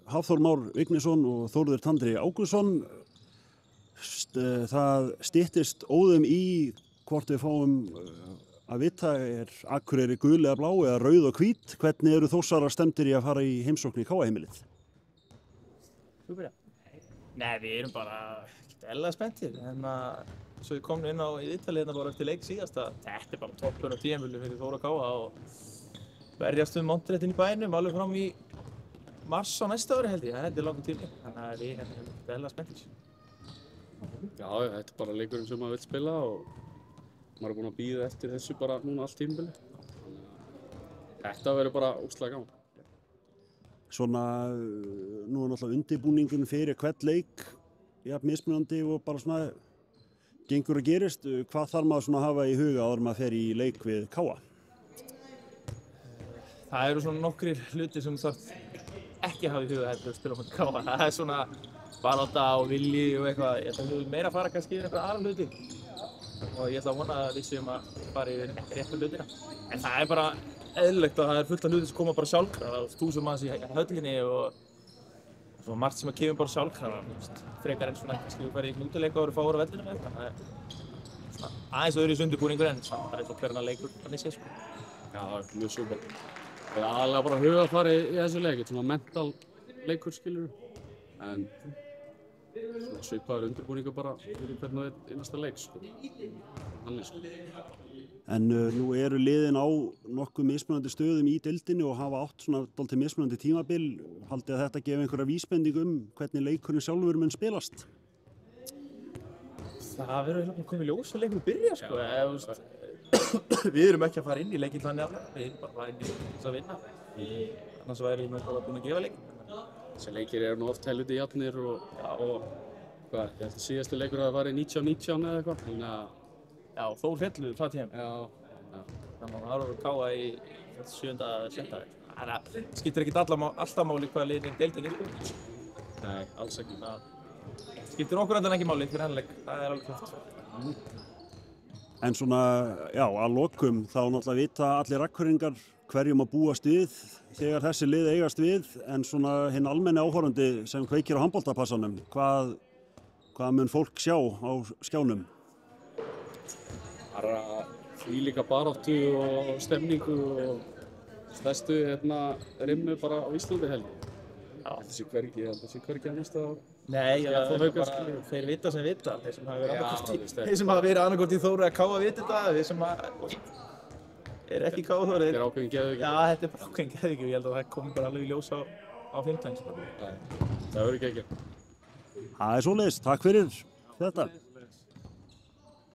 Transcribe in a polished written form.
Hafþór Már Vignisson og Þórður Tandri Ágústsson. Það styttist óðum í hvort við fáum að vita Akureyri gul eða blá eða rauð og hvít. Hvernig eru Þórsarar stemdir í að fara í heimsókn í KA-heimilið? Nei, við erum bara ekkert eðlilega spenntir. Svo við komum inn á í Ítalíu bara eftir leik síðast að þetta bara toppur á tímabili fyrir Þór og KA og berjast Montrétt inn í bænum alveg fram í mars á næsta ári held ég. Þetta langur tími. Þannig að við erum eðlilega spenntir. Já, þetta bara leikurinn sem maður vill spila og maður búinn að bíða eftir þessu bara núna allt tímabili. Þetta verður bara ógeðslega gaman. Svona, nú náttúrulega undirbúningin fyrir hvern leik, mismunandi og bara svona gengur og gerist. Hvað þarf maður svona að hafa í huga áður maður fer í leik við KA? Það eru svona nokkrir hlutir sem þarf ekki að hafa í huga heldur að spila á móti KA. Það svona barátta og vilji og eitthvað. Ég ætla að við viljum meira fara kannski yfir eitthvað aðra hluti. Og ég ætla að vona að við séum að fara yfir réttu hlutina. En það bara eðlilegt að það fullt af hluti sem koma bara sjálfkrafa. Það er 1000 manns í höllinni og svo margt sem kemur bara sjálfkrafa. Frekar en svona kannski við fara í útileik og eru fáir á vellinum eða eitthvað. Það svona aðeins öðruvísi undirbúningur en það eins og hver annar leikur þannig séð sko. Já, það mjög súper. Það aðalega bara hugarfari í þessu leik, svona mental leikur skilur. En svona svipaður undirbúningur bara fyrir hvern og einn einasta leik sko. Þannig sko. En nú eru liðin á nokkuð mismunandi stöðum í deildinni og hafa átt svona dálítið mismunandi tímabil. Haldið að þetta gefi einhverja vísbendingu hvernig leikurinn sjálfur mun spilast? Það verður eiginlega komið ljós að leikurinn byrja sko. Við erum ekki að fara inn í leikinn þannig að við erum bara að fara inn í þess að vinna. Annars væri við bara búin að gefa leikinn. Þessi leikir eru nú oft helviti jafnir og hvað, ég held að síðasti leikur að það væri 19-19 eða eitthvað. Þannig að já, Þór félluðu frá tíma. Já. Þannig að það voru KA í 7. eða 7. Þannig að það skiptir ekkert alltaf máli hvaða liðin deildin er sko. Nei, alls ekki. Það skiptir okkur endan ekki máli fyrir hennileik. Það er alveg klart. En svona, já, að lokum þá náttúrulega vita allir Akureyringar hverjum að búast við þegar þessi lið eigast við, en svona hinn almenni áhorfandi sem kveikir á handboltapassanum, hvað mun fólk sjá á skjánum? Bara þvílíka baráttu og stemningu og stærstu rimmu bara á Íslandi held ég. Þetta sé hvergi að næsta ár. Nei, þeir vita sem vita. Þeir sem hafa verið annarkvort í Þór eða KA vita þetta. Þeir sem er ekki KA Þór. Þetta er ákveðin geðviki. Já, þetta er bara ákveðin geðviki og ég held að það komi bara alveg í ljós á 15. Það verður ekki ekki. Það er svoleiðis. Takk fyrir þetta.